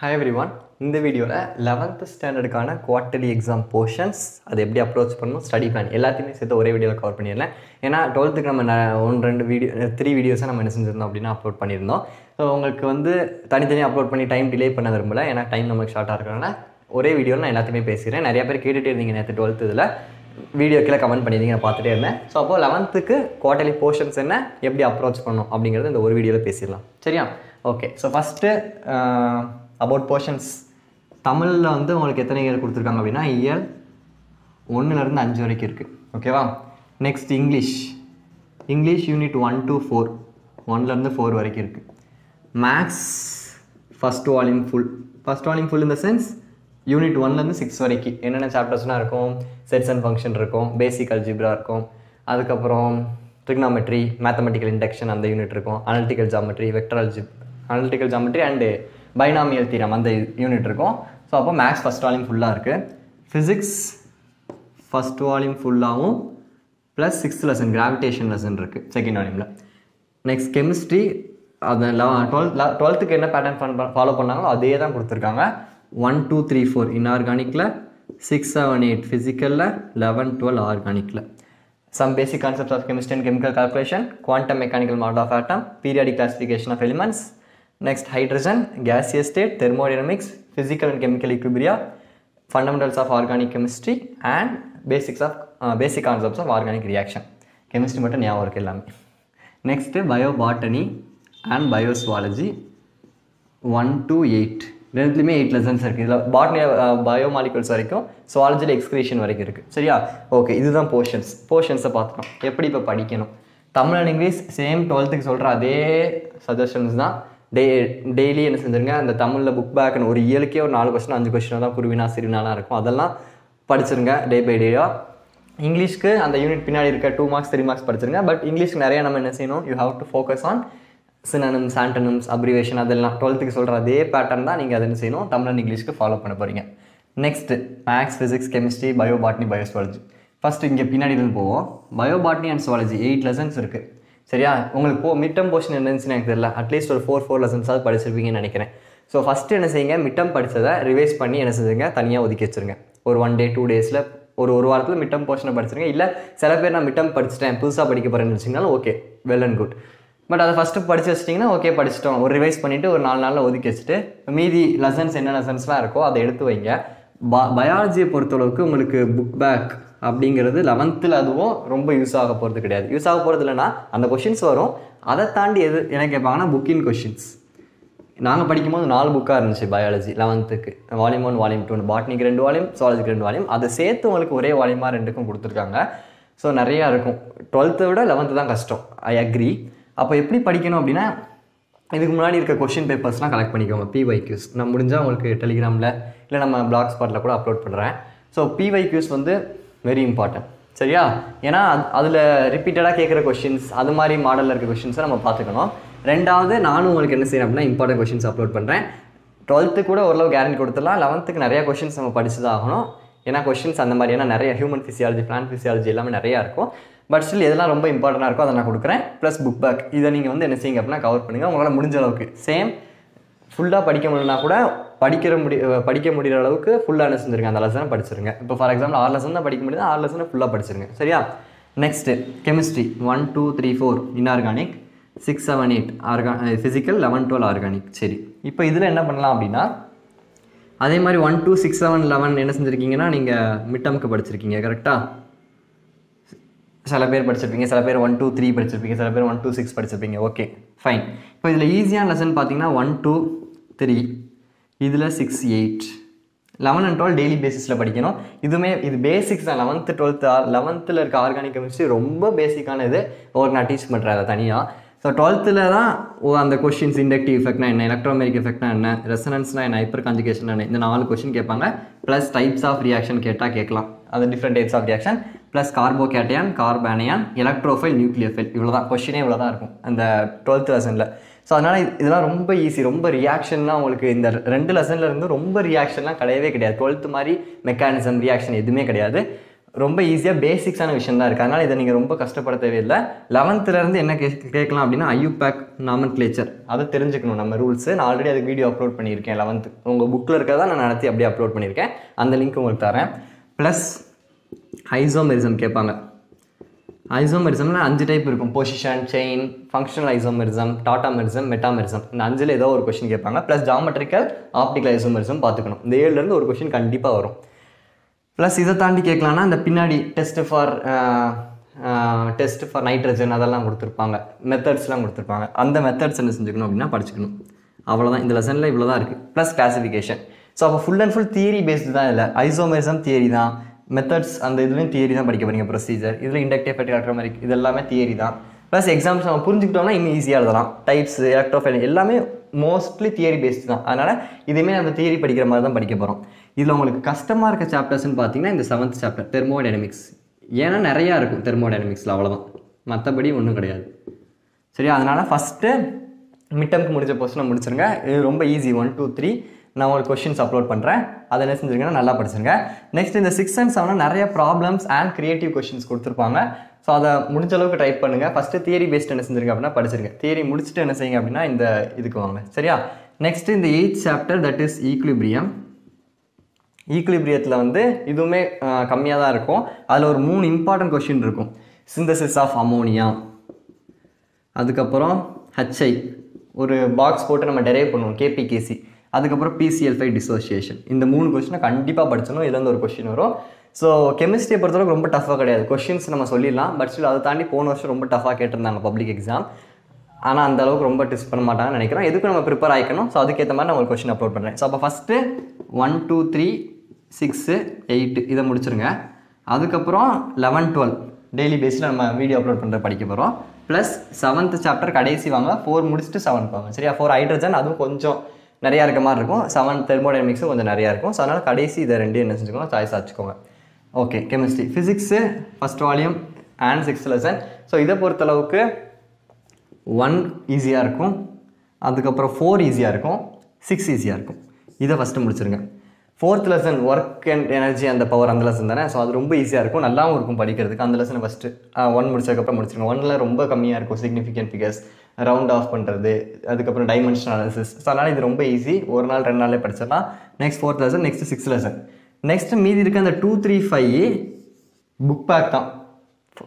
Hi everyone. இந்த வீடியோவில் 11th ஸ்டாண்டர்டுக்கான quarterly exam portions அது எப்படி அப்ரோச் பண்ணணும் ஸ்டடி பிளான் எல்லாத்தையுமே சேர்த்து ஒரே வீடியோவில் கவர் பண்ணிடலாம். ஏன்னா 12th நம்ம 3 வீடியோஸை நம்ம என்ன செஞ்சுருந்தோம் அப்படின்னா அப்லோட் பண்ணியிருந்தோம். ஸோ உங்களுக்கு வந்து தனித்தனியாக அப்லோட் பண்ணி டைம் டிலே பண்ண விரும்பல. ஏன்னா டைம் நமக்கு ஷார்ட்டாக இருக்கிறனால ஒரே வீடியோவில் நான் எல்லாத்தையுமே பேசுகிறேன். நிறைய பேர் கேட்டுகிட்டே இருந்தீங்க நேற்று 12th இதில் வீடியோ கீழே கமெண்ட் பண்ணியிருந்தீங்க, நான் பார்த்துட்டே இருந்தேன். ஸோ அப்போது 11th குவார்ட்டர்லி போர்ஷன்ஸ் என்ன, எப்படி அப்ரோச் பண்ணணும் அப்படிங்கிறது இந்த ஒரு வீடியோவில் பேசிடலாம். சரியா? Okay. So first about portions. தமிழில் வந்து உங்களுக்கு எத்தனை இயல் கொடுத்துருக்காங்க அப்படின்னா இயல் 1லேருந்து 5 வரைக்கும் இருக்குது. ஓகேவா? நெக்ஸ்ட் இங்கிலீஷ் யூனிட் 1 to 4, 1லேருந்து 4 வரைக்கும் இருக்குது. மேக்ஸ் ஃபஸ்ட் வால்யூம் ஃபுல் இந்த சென்ஸ் யூனிட் 1லேருந்து 6 வரைக்கும் என்னென்ன சாப்டர்ஸ்லாம் இருக்கும், செட்ஸ் அண்ட் ஃபங்க்ஷன் இருக்கும், பேசிக் அல்ஜிப்ரா இருக்கும், அதுக்கப்புறம் ட்ரிக்னாமெட்ரி, மேத்தமெட்டிக்கல் இண்டக்ஷன் அந்த யூனிட் இருக்கும், analytical geometry and binomial theorem அந்த யூனிட் இருக்கும். ஸோ அப்போ மேக்ஸ் ஃபஸ்ட் வால்யூம் ஃபுல்லாக இருக்குது. ஃபிசிக்ஸ் ஃபஸ்ட் வால்யூம் ஃபுல்லாகவும் plus 6th lesson gravitation lesson இருக்குது செகண்ட் வால்யூமில். நெக்ஸ்ட் கெமிஸ்ட்ரி அது 12th என்ன பேட்டர்ன் ஃபாலோ பண்ணாங்களோ அதே தான் கொடுத்துருக்காங்க. 1, 2, 3, 4 இன்ஆர்கானிக்கில், 6, 7, 8 ஃபிசிக்கலில், 11, 12 ஆர்கானிக்கில். Some basic concepts of chemistry and chemical calculation, quantum mechanical model of atom, periodic classification of elements, next hydrogen, gaseous state, thermodynamics, physical and chemical equilibria, fundamentals of organic chemistry and basic concepts of organic reaction. Chemistry மட்டும் ஞாபகம் இருக்கு எல்லாமே. Next biobotany and biozoology 1 to 8 ரெண்டுலேயுமே 8 lessons இருக்குது. இதில் botany biomolecules வரைக்கும், சுவாலஜியில் excretion வரைக்கும் இருக்குது. சரியா? ஓகே, இதுதான் போர்ஷன்ஸை பார்த்துட்டோம். எப்படி இப்போ படிக்கணும்? Tamil and English same 12th சொல்கிற அதே சஜஷன்ஸ் தான். டெய்லி என்ன செஞ்சுருங்க, அந்த தமிழில் புக் பேக்குன்னு ஒரு இயலுக்கே ஒரு 4 கொஸ்டின் 5 கொஸ்டினாக தான் குருவினா சிறுவினாலாம் இருக்கும், அதெல்லாம் படிச்சிருங்க டே பை டேயாக. இங்கிலீஷ்க்கு அந்த யூனிட் பின்னாடி இருக்க 2 மார்க்ஸ் 3 மார்க்ஸ் படிச்சிருங்க. பட் இங்கிலீஷ்க்கு நிறையா நம்ம என்ன செய்யணும், you have to focus on synonyms, antonyms, abbreviation அதெல்லாம் 12th சொல்கிற அதே பேட்டர்ன் தான் நீங்கள் அதை என்ன செய்யணும் தமிழ் அண்ட் இங்கிலீஷ்க்கு ஃபாலோ பண்ண போகிறீங்க. Next maths, physics, chemistry, bio botany, bio zoology. First இங்கே பின்னாடி இருந்து போவோம். பயோபாட்னி அண்ட் சுவாலஜி 8 லெசன்ஸ் இருக்குது. சரியா? உங்களுக்கு மிட் டர்ம் போர்ஷன் என்னன்னு எனக்கு தெரியல, அட்லீஸ்ட் ஒரு 4 லெசன்ஸாவது படிச்சிருப்பீங்கன்னு நினைக்கிறேன். ஸோ ஃபஸ்ட்டு என்ன செய்யுங்க, மிட் டர்ம் படித்ததை ரிவைஸ் பண்ணி என்ன செஞ்சுங்க, தனியாக ஒதுக்கி வச்சுருங்க. ஒரு 1 day 2 daysல ஒரு வாரத்தில் மிட் டர்ம் போர்ஷனை படிச்சிருங்க. இல்லை சில பேர் நான் மிட் டர்ம் படிச்சிட்டேன் புதுசாக படிக்க போகிறேன்னு வச்சிங்கனாலும் okay, well and good. But அதை ஃபஸ்ட்டு படித்து வச்சிட்டிங்கன்னா ஓகே, படிச்சிட்டோம், ஒரு ரிவைஸ் பண்ணிவிட்டு ஒரு 4 நாளில் ஒதுக்கி வச்சுட்டு மீதி லெசன்ஸ் என்ன லெசன்ஸ்லாம் இருக்கோ அதை எடுத்து வைங்க. பயாலஜியை பொறுத்தளவுக்கு உங்களுக்கு புக் பேக் அப்படிங்கிறது 11th அதுவும் ரொம்ப யூஸ் ஆக போகிறது கிடையாது. யூஸ் ஆக போகிறது இல்லைன்னா அந்த கொஷின்ஸ் வரும், அதை தாண்டி எது என்ன கேட்பாங்கன்னா புக்கின் கொஷின்ஸ். நாங்கள் படிக்கும்போது 4 புக்காக இருந்துச்சு பயாலஜி 11th வால்யூம் 1 வால்யூம் 2, பாட்னிக்கு 2 வால்யூம், சுவாலஜிக்கு 2 வால்யூம், அதை சேர்த்து உங்களுக்கு ஒரே வால்யூமாக 2க்கும் கொடுத்துருக்காங்க. ஸோ நிறையா இருக்கும். 12th விட 11th தான் கஷ்டம், ஐ அக்ரி. அப்போ எப்படி படிக்கணும் அப்படின்னா, இதுக்கு முன்னாடி இருக்க கொஷின் பேப்பர்ஸ்லாம் கலெக்ட் பண்ணிக்கோங்க. PYQs நான் முடிஞ்சால் உங்களுக்கு டெலிகிராமில் இல்லை நம்ம பிளாக் ஸ்பாட்டில் கூட அப்லோட் பண்ணுறேன். ஸோ PYQs வந்து வெரி இம்பார்ட்டன்ட். சரியா? ஏன்னா அதில் ரிப்பீட்டடாக கேட்குற கொஷின்ஸ், அது மாதிரி மாடலில் இருக்க கொஷின்ஸை நம்ம பார்த்துக்கணும். ரெண்டாவது, நானும் உங்களுக்கு என்ன செய்யணும் அப்படின்னா இம்பார்ட்டன்ட் கொஷின்ஸ் அப்லோட் பண்ணுறேன். 12th கூட ஓரளவு கேரண்டி கொடுத்துடலாம். 11th நிறையா கொஷின்ஸ் நம்ம படிச்சு தான் ஆகணும். ஏன்னா கொஷின்ஸ் அந்த மாதிரி, ஏன்னா நிறைய ஹியூமன் ஃபிசியாலஜி, பிளான்ட் ஃபிசியாலஜி எல்லாமே நிறையா இருக்கும். பட் ஸ்டில் எதெல்லாம் ரொம்ப இம்பார்ட்டண்டாக இருக்கோ அதை நான் கொடுக்குறேன். ப்ளஸ் புக் பேக் இதை நீங்கள் வந்து என்ன செய்யுங்க அப்படின்னா கவர் பண்ணுங்கள். உங்களால் முடிஞ்ச அளவுக்கு சேம் ஃபுல்லாக படிக்க முடியலனா கூட படிக்க முடிகிற அளவுக்கு ஃபுல்லாக என்ன செஞ்சுருங்க, அந்த லெசனை படிச்சிருங்க. இப்போ ஃபார் எக்ஸாம்பிள் 6 லெசன் தான் படிக்க முடியுது, 6 லெசனை ஃபுல்லாக படிச்சிருங்க. சரியா? Next chemistry 1, 2, 3, 4 inorganic, 6, 7, 8 physical, 11, 12 organic. சரி, இப்போ இதில் என்ன பண்ணலாம் அப்படின்னா அதே மாதிரி 1, 2, 6, 7, 11 என்ன செஞ்சுருக்கீங்கன்னா நீங்கள் மிட் டர்முக்கு படிச்சிருக்கீங்க. கரெக்டாக? சில பேர் படிச்சிருப்பீங்க, சில பேர் 1, 2, 3 படிச்சிருப்பீங்க, சில பேர் 1, 2, 6 படிச்சிருப்பீங்க. Okay, fine. இப்போ இதில் ஈஸியான லெசன் பார்த்தீங்கன்னா 1, 2, 3, இதில் 6, 8, 11 and 12 டெய்லி பேசிஸில் படிக்கணும். இது பேசிக்ஸ் தான். 11th 12th 11th இருக்க ஆர்கானிக் கெமிஸ்ட்ரி ரொம்ப பேசிக்கான இது. உங்களுக்கு நான் டீச் பண்ணுறேன் அதை தனியாக. ஸோ 12th தான் அந்த கொஷின்ஸ், இண்டக்டிவ் எஃபெக்ட்னா என்ன, எலக்ட்ரோமேரிக் எஃபெக்ட்னா என்ன, ரெசனன்ஸ்னா என்ன, ஹைப்பர் கான்ஜுகேஷன் என்ன, இந்த 4 கொஷின் கேட்பாங்க. ப்ளஸ் டைப்ஸ் ஆஃப் ரியாக்ஷன் கேட்கலாம், அது different types of reaction, plus carbocation, carbanion, electrophile, nucleophile, இவ்வளோ தான் கொஷினே, இவ்வளோ தான் இருக்கும் அந்த 12th லெசனில். ஸோ அதனால் இதெல்லாம் ரொம்ப ஈஸி. ரொம்ப ரியாக்ஷன்லாம் உங்களுக்கு இந்த 2 லெசனில் இருந்து ரொம்ப ரியாக்ஷன்லாம் கிடையவே கிடையாது. 12th மாதிரி மெக்கானிசம் ரியாக்ஷன் எதுவுமே கிடையாது. ரொம்ப ஈஸியாக பேசிக்ஸான விஷயம் தான் இருக்குது. அதனால் இதை நீங்கள் ரொம்ப கஷ்டப்பட தேவையில்லை. 11th என்ன கேட்கலாம் அப்படின்னா ஐயூபேக் நாமன்க்ளேச்சர் அதை தெரிஞ்சுக்கணும் நம்ம ரூல்ஸு. நான் ஆல்ரெடி அதுக்கு வீடியோ அப்லோட் பண்ணியிருக்கேன். 11th உங்கள் புக்கில் இருக்கிறதா நான் நடத்தி அப்படியே அப்லோட் பண்ணியிருக்கேன். அந்த லிங்க் உங்களுக்கு தரேன். ப்ளஸ் ஐசோமெரிசம் கேட்பாங்க. ஐசோமெரிசம்னா 5 டைப் இருக்கும். Position, chain, functional isomerism, tautomerism, metamerism. இந்த 5ல் ஏதோ ஒரு கொஸ்டின் கேட்பாங்க. ப்ளஸ் ஜாமெட்ரிக்கல் ஆப்டிக்கல் ஐசோமெரிசம் பார்த்துக்கணும். இந்த 7லேருந்து ஒரு கொஸ்டின் கண்டிப்பாக வரும். ப்ளஸ் இதை தாண்டி கேட்கலான்னா இந்த பின்னாடி டெஸ்ட் ஃபார் நைட்ரஜன் அதெல்லாம் கொடுத்துருப்பாங்க, மெத்தட்ஸ்லாம் கொடுத்துருப்பாங்க. அந்த மெத்தட்ஸ் என்ன செஞ்சுக்கணும் அப்படின்னா படிச்சுக்கணும். அவ்வளோதான். இந்த லெசனில் இவ்வளோ தான் இருக்குது. Plus classification. ஸோ அப்போ full and full theory based தான். இல்லை ஐசோமெரிசம் தியரி தான், மெத்தட்ஸ் அந்த இதுலேயும் தியரி தான் படிக்க போகிறீங்க. ப்ரொசீஜர் இதில் இண்டக்டிவ் எலக்ட்ரோமேட்டிக் இது எல்லாமே தியரி தான். ப்ளஸ் எக்ஸாம்ஸ் நம்ம புரிஞ்சுக்கிட்டோம்னா இன்னும் ஈஸியாக எழுதலாம். டைப்ஸ், எலக்ட்ரோஃபைல் எல்லாமே மோஸ்ட்லி தியரி பேஸ்டு தான். அதனால் இதுவுமே நம்ம தியரி படிக்கிற மாதிரி தான் படிக்க போகிறோம். இதில் உங்களுக்கு கஷ்டமாக இருக்க சாப்டர்ஸ்ன்னு பார்த்தீங்கன்னா இந்த 7th சாப்டர் தெர்மோடைனமிக்ஸ். ஏன்னா நிறையா இருக்கும் தெர்மோடைனமிக்ஸில், அவ்வளோதான். மற்றபடி ஒன்றும் கிடையாது. சரியா? அதனால் ஃபஸ்ட்டு மிட்டம்க்கு முடிஞ்ச போர்ஷனை முடிச்சிருங்க. இது ரொம்ப ஈஸி. 1 2 3 நான் ஒரு கொஷின்ஸ் அப்லோட் பண்ணுறேன். அதை என்ன செஞ்சுருங்கன்னா நல்லா படிச்சுருங்க. நெக்ஸ்ட் இந்த 6 and 7 நிறைய ப்ராப்ளம்ஸ் அண்ட் கிரியேட்டிவ் கொஷின்ஸ் கொடுத்துருப்பாங்க. ஸோ அதை முடிஞ்ச அளவுக்கு டைப் பண்ணுங்கள். ஃபஸ்ட்டு தியரி பேஸ்ட் என்ன செஞ்சுருங்க அப்படின்னா படிச்சிருங்க. தியரி முடிச்சுட்டு என்ன செய்யுங்க அப்படின்னா இந்த இதுக்கு வாங்க. சரியா? நெக்ஸ்ட் இந்த 8th chapter that is equilibrium. ஈக்குலிபிரியத்தில் வந்து இதுவுமே கம்மியாக தான் இருக்கும். அதில் ஒரு 3 இம்பார்ட்டன்ட் கொஷின் இருக்கும். சிந்தசிஸ் ஆஃப் அமோனியா, அதுக்கப்புறம் HI ஒரு பாக்ஸ் போட்டு நம்ம டெரைவ் பண்ணுவோம் KPKC, அதுக்கப்புறம் PCl5 டிசோசியேஷன். இந்த 3 கொஷினை கண்டிப்பாக படிச்சணும். இதுலேருந்து ஒரு கொஷின் வரும். ஸோ கெமிஸ்ட்ரியை பொறுத்தவரைக்கும் ரொம்ப டஃபாக கிடையாது. கொஷின்ஸ் நம்ம சொல்லிடலாம். பட் ஸ்டில் அதை தாண்டி போன வருஷம் ரொம்ப டஃபாக கேட்டிருந்தாங்க பப்ளிக் எக்ஸாம். ஆனால் அந்த அளவுக்கு ரொம்ப டெஸ்ட் பண்ண மாட்டாங்கன்னு நினைக்கிறோம். எதுக்கும் நம்ம ப்ரிப்பேர் ஆகிக்கணும். ஸோ அதுக்கேற்ற மாதிரி நான் ஒரு கொஷின் அப்லோட் பண்ணுறேன். ஸோ அப்போ ஃபஸ்ட்டு 1 2 3 6 8 இதை முடிச்சிருங்க. அதுக்கப்புறம் 11 12 டெய்லி பேஸில் நம்ம வீடியோ அப்லோட் பண்ணுற படிக்க போகிறோம். ப்ளஸ் 7th சாப்டர் கடைசி வாங்க. 4 முடிச்சுட்டு 7 வாங்க. சரியா? 4 ஹைட்ரஜன் அதுவும் கொஞ்சம் நிறையா இருக்க மாதிரி இருக்கும். 7 தெர்மோடைனமிக்ஸும் கொஞ்சம் நிறையா இருக்கும். ஸோ அதனால் கடைசி இதை 2 என்ன செஞ்சுக்கோங்க சாய்ஸ் வச்சுக்கோங்க. Okay. Chemistry, physics first volume and 6th lesson. So இதை பொறுத்தளவுக்கு 1 ஈஸியாக இருக்கும், அதுக்கப்புறம் 4 ஈஸியாக இருக்கும், 6 ஈஸியாக இருக்கும். இதை ஃபஸ்ட்டு முடிச்சிருங்க. 4th lesson work and energy அந்த பவர் அந்த லெசன் தானே. ஸோ அது ரொம்ப ஈஸியாக இருக்கும், நல்லாவும் இருக்கும் படிக்கிறதுக்கு. அந்த லெசனை ஃபஸ்ட்டு 1 முடிச்சதுக்கப்புறம் முடிச்சிருங்க. 1ல் ரொம்ப கம்மியாக இருக்கும். சிக்னிஃபிகன்ட் ஃபிகர்ஸ், ரவுண்ட் ஆஃப் பண்ணுறது, அதுக்கப்புறம் டைமென்ஷன் அனாலிசிஸ். ஸோ அதனால் இது ரொம்ப ஈஸி. ஒரு நாள் 2 நாளே படிச்சிடலாம். Next 4th lesson, next 6th lesson. Next மீதி இருக்க அந்த 2 3 5 புக் பேக் தான்.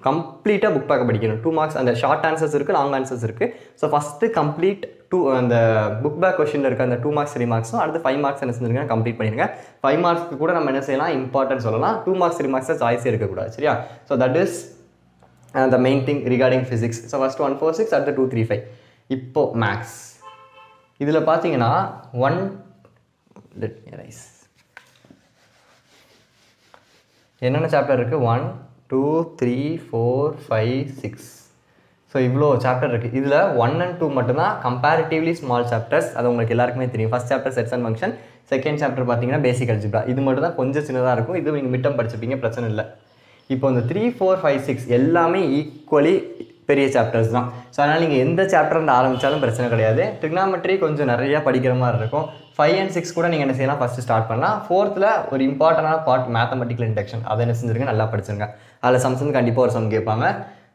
கம்ப்ளீட்டாக புக் பேக்கை படிக்கணும். 2 மார்க்ஸ் அந்த ஷார்ட் ஆன்சர்ஸ் இருக்குது, லாங் ஆன்சர்ஸ் இருக்குது. ஸோ ஃபஸ்ட்டு கம்ப்ளீட் அந்த புக் பேக் கொஷனில் இருக்க அந்த 2 மார்க்ஸ் 3 மார்க்ஸும் அடுத்து 5 மார்க்ஸ் என்ன செஞ்சுருங்க கம்ப்ளீட் பண்ணிடுங்க. 5 மார்க்ஸ்க்கு கூட நம்ம என்ன செய்யலாம் இம்பார்ட்டன்ட் சொல்லலாம். 2 மார்க்ஸ் 3 மார்க்ஸை சாய்ஸே இருக்கக்கூடாது. சரியா? So that is the main thing regarding physics. So first 1 4 6 அடுத்து 2 3 5. இப்போது மேக்ஸ் இதில் பார்த்தீங்கன்னா என்னென்ன சாப்டர் இருக்குது? 1 2 3 4 5 6. ஸோ இவ்வளோ சாப்டர் இருக்குது. இதில் 1 and 2 மட்டும்தான் கம்பேரிட்டிவ்லி ஸ்மால் சாப்டர்ஸ். அது உங்களுக்கு எல்லாருக்குமே தெரியும். First chapter sets and function, second chapter பார்த்தீங்கன்னா பேசிக் அல்ஜிப்ரா. இது மட்டும் தான் கொஞ்சம் சின்னதாக இருக்கும். இது நீங்கள் மிட்டம் படிச்சிருப்பீங்க, பிரச்சனை இல்லை. இப்போ இந்த 3 4 5 6 எல்லாமே ஈக்குவலி பெரிய சாப்டர்ஸ் தான். ஸோ அதனால் நீங்கள் எந்த சாப்டர்லேருந்து ஆரம்பித்தாலும் பிரச்சனை கிடையாது. ட்ரிக்னாமெட்ரி கொஞ்சம் நிறையா படிக்கிற மாதிரி இருக்கும். 5 and 6 கூட நீங்கள் என்ன செய்யலாம் ஃபஸ்ட்டு ஸ்டார்ட் பண்ணலாம். 4th ஒரு இம்பார்ட்டண்டான பார்ட் மேத்தமெட்டிக்கல் இண்டக்ஷன், அதை என்ன செஞ்சுருங்க நல்லா படிச்சிருங்க. அதில் சம்ஸ் வந்து கண்டிப்பாக ஒரு சம் கேட்பாங்க.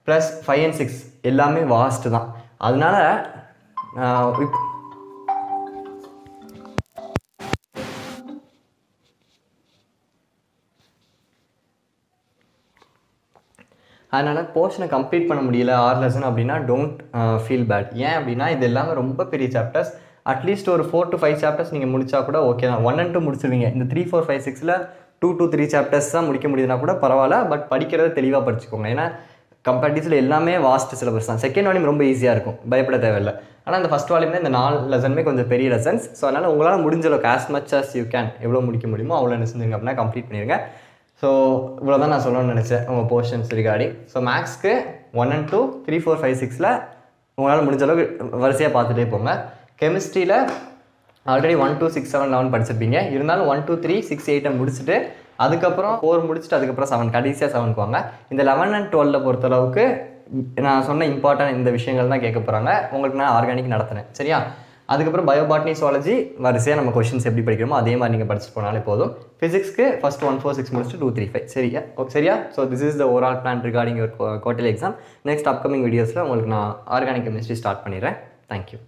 ப்ளஸ் 5 and 6 எல்லாமே வாஸ்ட்டு தான். அதனால் அதனால் போர்ஷனை கம்ப்ளீட் பண்ண முடியல 6 லெசன் அப்படின்னா டோன்ட் ஃபீல் பேட். ஏன் அப்படின்னா இது எல்லாமே ரொம்ப பெரிய சாப்டர்ஸ். அட்லீஸ்ட் ஒரு 4 to 5 சாப்டர்ஸ் நீங்கள் முடிச்சா கூட ஓகே தான். 1 and 2 முடிச்சிருவீங்க. இந்த 3 4 5 6ல் 2 to 3 சாப்டர்ஸ் தான் முடிக்க முடியுதுன்னா கூட பரவாயில்ல. பட் படிக்கிறத தெளிவாக படிச்சுக்கோங்க. ஏன்னா கம்பேரிட்டிவ்ஸில் எல்லாமே வாஸ்ட் சிலபஸ் தான். செகண்ட் வால்யூம் ரொம்ப ஈஸியாக இருக்கும், பயப்பட தேவையில்லை. ஆனால் இந்த ஃபஸ்ட் வால்யூம் இந்த 4 லெசனுமே கொஞ்சம் பெரிய லெசன்ஸ். ஸோ அதனால் உங்களால் முடிஞ்ச அளவுக்கு as much as you can எவ்வளோ முடிக்க முடியுமோ அவ்வளோ என்ன செஞ்சுங்க அப்படின்னா கம்ப்ளீட் பண்ணிடுங்க. ஸோ இவ்வளோ தான் நான் சொல்லணும்னு நினச்சேன் உங்கள் போர்ஷன்ஸ் ரிகார்டிங். ஸோ மேக்ஸ்க்கு 1 and 2 3 4 5 6ல் உங்களால் முடிஞ்ச அளவுக்கு வரிசையாக பார்த்துட்டே போங்க. கெமிஸ்ட்ரியில் ஆல்ரெடி 1 2 6 7 11 படிச்சிருப்பீங்க. இருந்தாலும் 1 2 3 6 8 முடிச்சுட்டு அதுக்கப்புறம் 4 முடிச்சுட்டு அதுக்கப்புறம் 7 கடைசியாக 7க்கு வாங்க. இந்த 11 and 12 பொறுத்தளவுக்கு நான் சொன்ன இம்பார்ட்டன்ட் இந்த விஷயங்கள் தான் கேட்க போகிறாங்க. உங்களுக்கு நான் ஆர்கானிக் நடத்துகிறேன். சரியா? அதுக்கப்புறம் பயோபாட்னி சுவாலஜி வரிசையாக நம்ம கொஷின்ஸ் எப்படி படிக்கிறோமோ அதே மாதிரி நீங்கள் படிச்சுட்டு போனாலே போதும். ஃபிசிக்ஸ்க்கு ஃபர்ஸ்ட் 1, 4, 6 முடிச்சுட்டு 2, 3, 5 சரியா. So this is the overall plan regarding your quarterly exam. Next upcoming வீடியோஸில் உங்களுக்கு நான் ஆர்கானிக் கெமிஸ்ட்ரி ஸ்டார்ட் பண்ணிடுறேன். தேங்க்யூ.